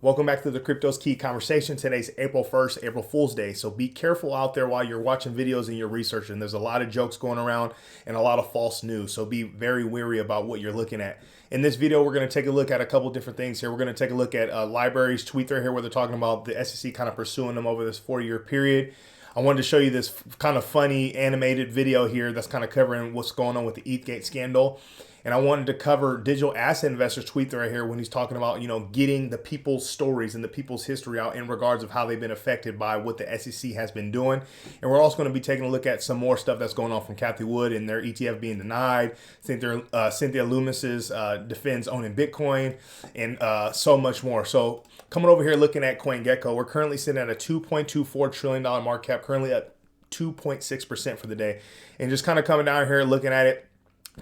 Welcome back to the Crypto's Key Conversation. Today's April 1st, April Fool's Day. So be careful out there while you're watching videos and you're researching. There's a lot of jokes going around and a lot of false news. So be very wary about what you're looking at. In this video, we're going to take a look at a couple different things here. We're going to take a look at Library's tweet right here where they're talking about the SEC kind of pursuing them over this 4-year period. I wanted to show you this kind of funny animated video here that's kind of covering what's going on with the ETHgate scandal. And I wanted to cover digital asset investors tweet right here when he's talking about, getting the people's stories and the people's history out in regards of how they've been affected by what the SEC has been doing. And we're also going to be taking a look at some more stuff that's going on from Cathie Wood and their ETF being denied, Cynthia Loomis's defends owning Bitcoin, and so much more. So coming over here looking at CoinGecko, we're currently sitting at a $2.24 trillion market cap, currently at 2.6% for the day. And just kind of coming down here looking at it,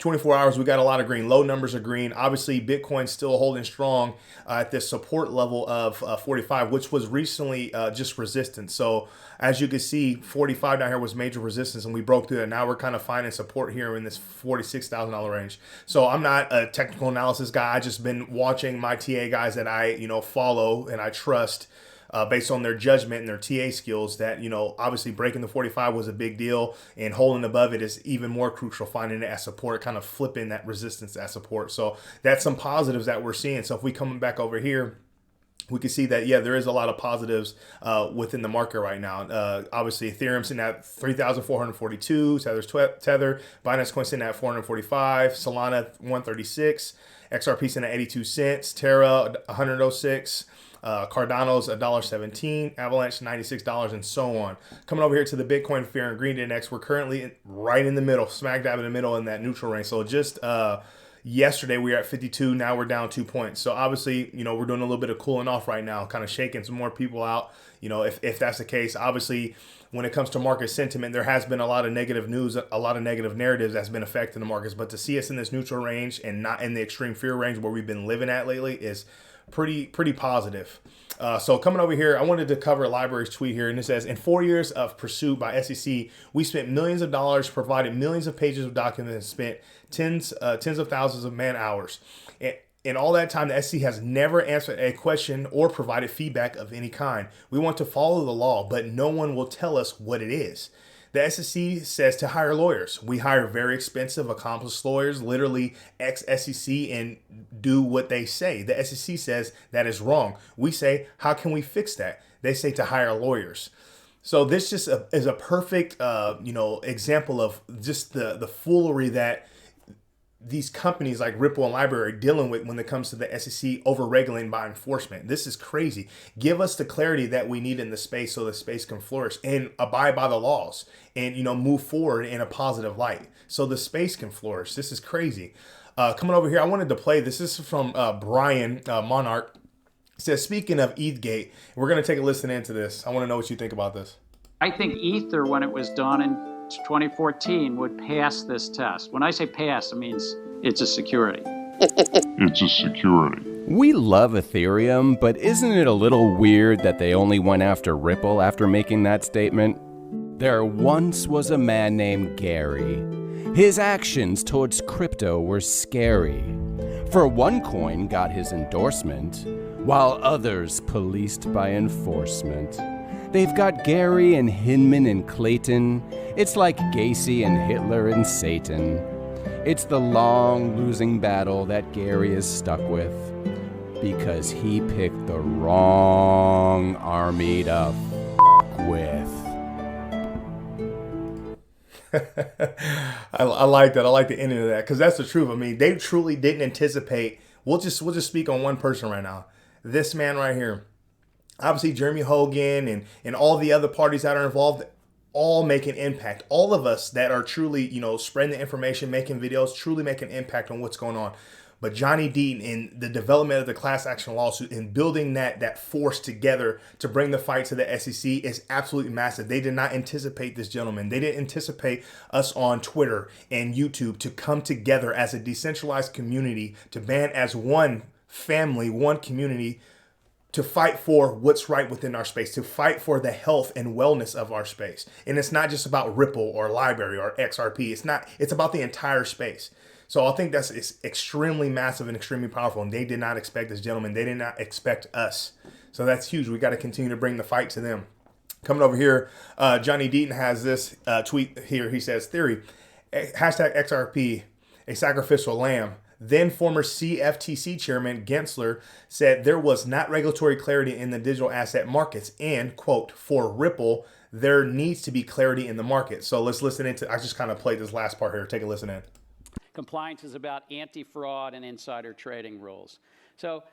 24 hours, we got a lot of green. Low numbers are green. Obviously, Bitcoin's still holding strong at this support level of 45, which was recently just resistance. So as you can see, 45 down here was major resistance, and we broke through that. Now we're kind of finding support here in this $46,000 range. So I'm not a technical analysis guy. I just been watching my TA guys that I follow and I trust. Based on their judgment and their TA skills, that, obviously breaking the 45 was a big deal, and holding above it is even more crucial, finding it as support, kind of flipping that resistance as support. So that's some positives that we're seeing. So if we come back over here, we can see that, there is a lot of positives within the market right now. Obviously, Ethereum sitting at 3,442, Tether, Binance Coin sitting at 445, Solana 136, XRP sitting at 82 cents, Terra 106, Cardano's $1.17, Avalanche $96, and so on. Coming over here to the Bitcoin Fear and Greed Index, we're currently right in the middle, smack dab in the middle in that neutral range. So just yesterday we were at 52, now we're down 2 points. So obviously, we're doing a little bit of cooling off right now, kind of shaking some more people out. If that's the case, obviously, when it comes to market sentiment, there has been a lot of negative news, a lot of negative narratives that's been affecting the markets. But to see us in this neutral range and not in the extreme fear range where we've been living at lately is pretty positive. So coming over here, I wanted to cover Library's tweet here, and it says, in 4 years of pursuit by SEC, we spent millions of dollars, provided millions of pages of documents, and spent tens of thousands of man hours. In all that time, the SEC has never answered a question or provided feedback of any kind. We want to follow the law, but no one will tell us what it is. The SEC says to hire lawyers. We hire very expensive, accomplished lawyers, literally ex-SEC, and do what they say. The SEC says that is wrong. We say, how can we fix that? They say to hire lawyers. So this just is a perfect, example of just the foolery that these companies like Ripple and Library are dealing with when it comes to the SEC over-regulating by enforcement. This is crazy. Give us the clarity that we need in the space so the space can flourish and abide by the laws and, move forward in a positive light so the space can flourish. This is crazy. Coming over here, I wanted to play this. This is from Brian Monarch. It says, speaking of ETHgate, we're going to take a listen into this. I want to know what you think about this. I think Ether, when it was done in 2014, would pass this test. When I say pass, it means it's a security. It's a security. We love Ethereum, but isn't it a little weird that they only went after Ripple after making that statement? There once was a man named Gary. His actions towards crypto were scary. For one coin got his endorsement, while others policed by enforcement. They've got Gary and Hinman and Clayton. It's like Gacy and Hitler and Satan. It's the long losing battle that Gary is stuck with because he picked the wrong army to f*** with. I like that. I like the ending of that because that's the truth. I mean, they truly didn't anticipate. We'll just speak on one person right now. This man right here. Obviously, Jeremy Hogan and all the other parties that are involved, all make an impact. All of us that are truly, spreading the information, making videos, truly make an impact on what's going on. But Johnny Dean and the development of the class action lawsuit and building that force together to bring the fight to the SEC is absolutely massive. They did not anticipate this gentleman. They didn't anticipate us on Twitter and YouTube to come together as a decentralized community, to band as one family, one community, to fight for what's right within our space, to fight for the health and wellness of our space. And it's not just about Ripple or Library or XRP. It's about the entire space. So I think that's it's extremely massive and extremely powerful. And they did not expect this, gentlemen. They did not expect us. So that's huge. We got to continue to bring the fight to them. Coming over here, Johnny Deaton has this tweet here. He says, theory, hashtag XRP, a sacrificial lamb. Then former CFTC chairman Gensler said there was not regulatory clarity in the digital asset markets. And, quote, for Ripple, there needs to be clarity in the market. So let's listen into, I just kind of played this last part here. Take a listen in. Compliance is about anti-fraud and insider trading rules. So,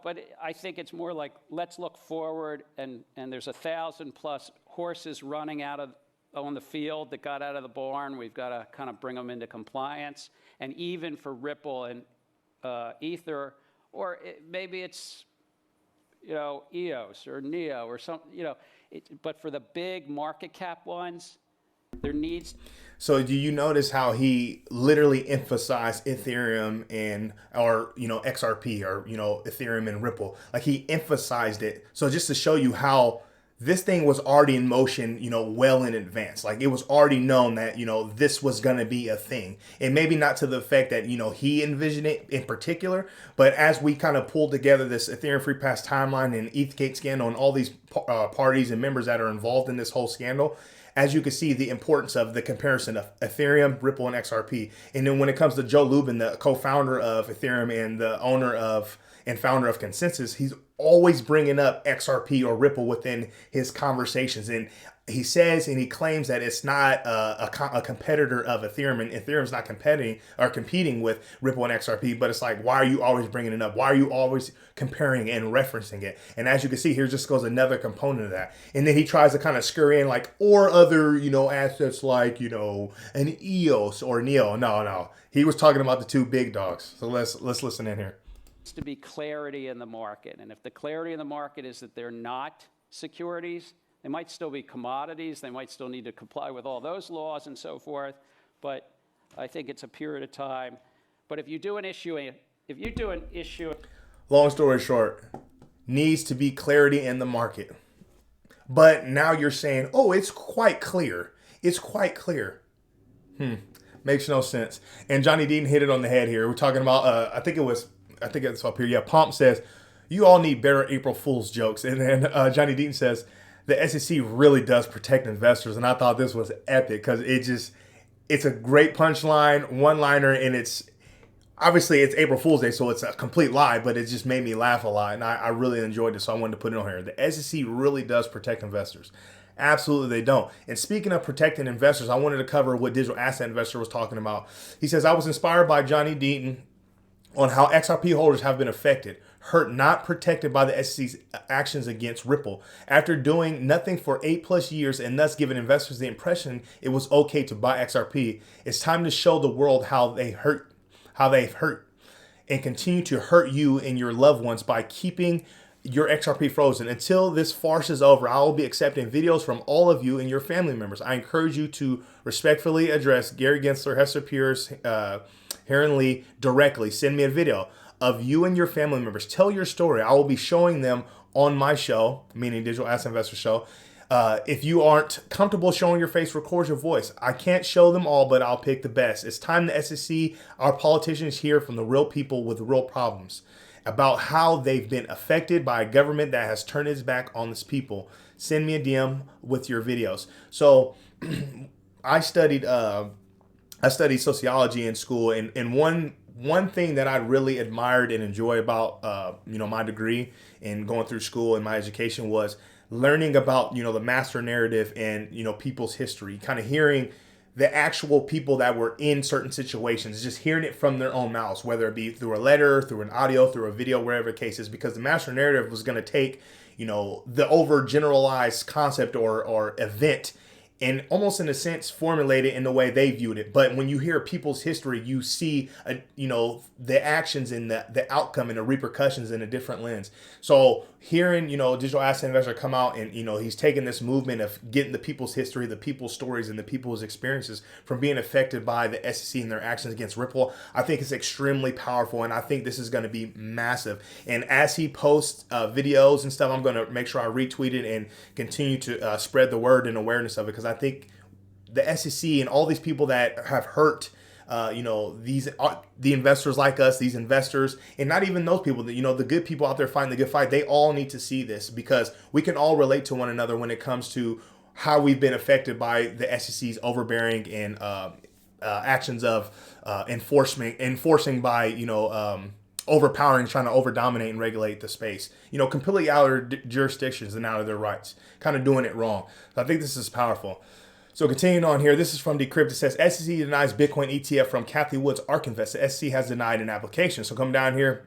but I think it's more like, let's look forward, and there's 1,000+ horses running on the field that got out of the barn. We've got to kind of bring them into compliance. And even for Ripple and Ether, or maybe it's, EOS or NEO or something, but for the big market cap ones, there needs. So do you notice how he literally emphasized Ethereum or XRP or, Ethereum and Ripple? Like he emphasized it. So just to show you how this thing was already in motion, well in advance. Like it was already known that, this was going to be a thing. And maybe not to the effect that, he envisioned it in particular. But as we kind of pulled together this Ethereum Free Pass timeline and ETHgate scandal and all these parties and members that are involved in this whole scandal, as you can see, the importance of the comparison of Ethereum, Ripple, and XRP. And then when it comes to Joe Lubin, the co-founder of Ethereum and the owner of and founder of Consensus, he's always bringing up XRP or Ripple within his conversations. And he says and he claims that it's not a competitor of Ethereum, and Ethereum's not competing with Ripple and XRP. But it's like, why are you always bringing it up? Why are you always comparing and referencing it? And as you can see, here just goes another component of that. And then he tries to kind of scurry in like, or other, assets like, an EOS or NEO. No. He was talking about the two big dogs. So let's listen in here. To be clarity in the market. And if the clarity in the market is that they're not securities, they might still be commodities, they might still need to comply with all those laws and so forth, but I think it's a period of time. But if you do an issue, long story short, needs to be clarity in the market. But now you're saying, oh, it's quite clear. It's quite clear. Makes no sense. And Johnny Deaton hit it on the head here. We're talking about, I think it's up here. Yeah, Pomp says, you all need better April Fool's jokes. And then Johnny Deaton says, the SEC really does protect investors. And I thought this was epic because it's a great punchline, one-liner, and it's April Fool's Day, so it's a complete lie, but it just made me laugh a lot. And I really enjoyed it, so I wanted to put it on here. The SEC really does protect investors. Absolutely, they don't. And speaking of protecting investors, I wanted to cover what Digital Asset Investor was talking about. He says, I was inspired by Johnny Deaton on how XRP holders have been affected, hurt, not protected by the SEC's actions against Ripple. After doing nothing for 8+ years and thus giving investors the impression it was okay to buy XRP, it's time to show the world how they've hurt and continue to hurt you and your loved ones by keeping your XRP frozen. Until this farce is over, I will be accepting videos from all of you and your family members. I encourage you to respectfully address Gary Gensler, Hester Pierce, Heron Lee directly. Send me a video of you and your family members. Tell your story. I will be showing them on my show, meaning Digital Asset Investor Show. If you aren't comfortable showing your face, record your voice. I can't show them all, but I'll pick the best. It's time the SEC, our politicians, hear from the real people with real problems about how they've been affected by a government that has turned its back on its people. Send me a DM with your videos. So I studied sociology in school, and one thing that I really admired and enjoy about my degree and going through school and my education was learning about the master narrative and people's history, kind of hearing the actual people that were in certain situations, just hearing it from their own mouths, whether it be through a letter, through an audio, through a video, wherever the case is, because the master narrative was going to take the overgeneralized concept or event and almost in a sense formulate it in the way they viewed it. But when you hear people's history, you see, the actions and the outcome and the repercussions in a different lens. So hearing, Digital Asset Investor come out and, he's taken this movement of getting the people's history, the people's stories, and the people's experiences from being affected by the SEC and their actions against Ripple, I think it's extremely powerful. And I think this is going to be massive. And as he posts videos and stuff, I'm going to make sure I retweet it and continue to spread the word and awareness of it, because I think the SEC and all these people that have hurt these the investors like us, these investors, and not even those people, the good people out there fighting the good fight, they all need to see this, because we can all relate to one another when it comes to how we've been affected by the SEC's overbearing and actions of enforcing by, overpowering, trying to over dominate and regulate the space, completely out of their jurisdictions and out of their rights, kind of doing it wrong. So I think this is powerful. So continuing on here, this is from Decrypt. It says, SEC denies Bitcoin ETF from Kathy Wood's ARK Invest. The SEC has denied an application. So come down here.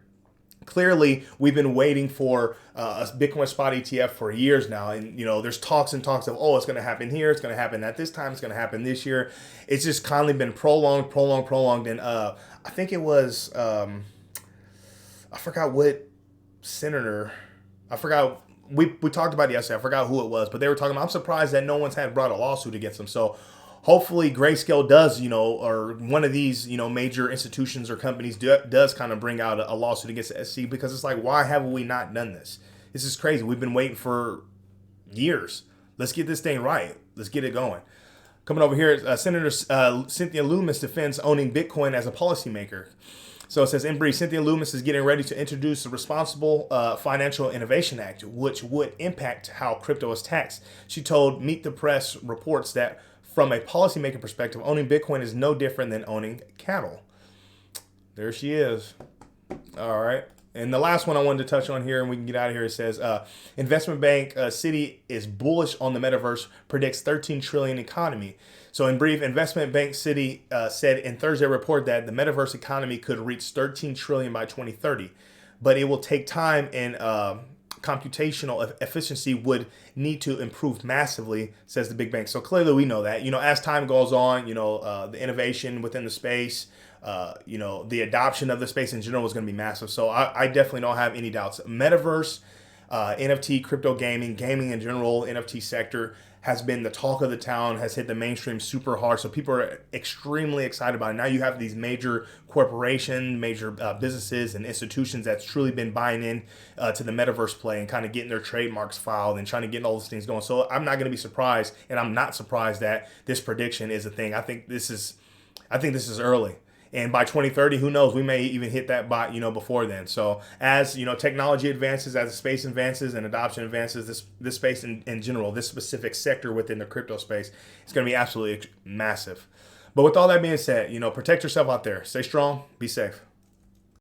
Clearly, we've been waiting for a Bitcoin spot ETF for years now. And, there's talks and talks of, it's going to happen here. It's going to happen at this time. It's going to happen this year. It's just constantly been prolonged. And I think it was, I forgot what senator, we talked about it yesterday. I forgot who it was, but they were talking about, I'm surprised that no one's had brought a lawsuit against them. So hopefully Grayscale does, or one of these, major institutions or companies does kind of bring out a lawsuit against the SEC, because it's like, why haven't we not done this? This is crazy. We've been waiting for years. Let's get this thing right. Let's get it going. Coming over here, Senator Cynthia Loomis defends owning Bitcoin as a policymaker. So it says, in brief, Cynthia Loomis is getting ready to introduce the Responsible Financial Innovation Act, which would impact how crypto is taxed. She told Meet the Press reports that from a policymaking perspective, owning Bitcoin is no different than owning cattle. There she is. All right. And the last one I wanted to touch on here, and we can get out of here, it says, investment bank Citi is bullish on the metaverse, predicts 13 trillion economy. So in brief, investment bank Citi said in Thursday report that the metaverse economy could reach 13 trillion by 2030, but it will take time, and computational efficiency would need to improve massively, says the big bank. So clearly we know that, as time goes on, the innovation within the space, the adoption of the space in general is going to be massive. So I definitely don't have any doubts. Metaverse, NFT, crypto gaming in general, NFT sector has been the talk of the town, has hit the mainstream super hard. So people are extremely excited about it. Now you have these major corporations, major businesses and institutions that's truly been buying in to the metaverse play and kind of getting their trademarks filed and trying to get all those things going. So I'm not going to be surprised, and I'm not surprised that this prediction is a thing. I think this is early. And by 2030, who knows? We may even hit that by, before then. So as, technology advances, as the space advances and adoption advances, this space in general, this specific sector within the crypto space, is going to be absolutely massive. But with all that being said, protect yourself out there. Stay strong. Be safe.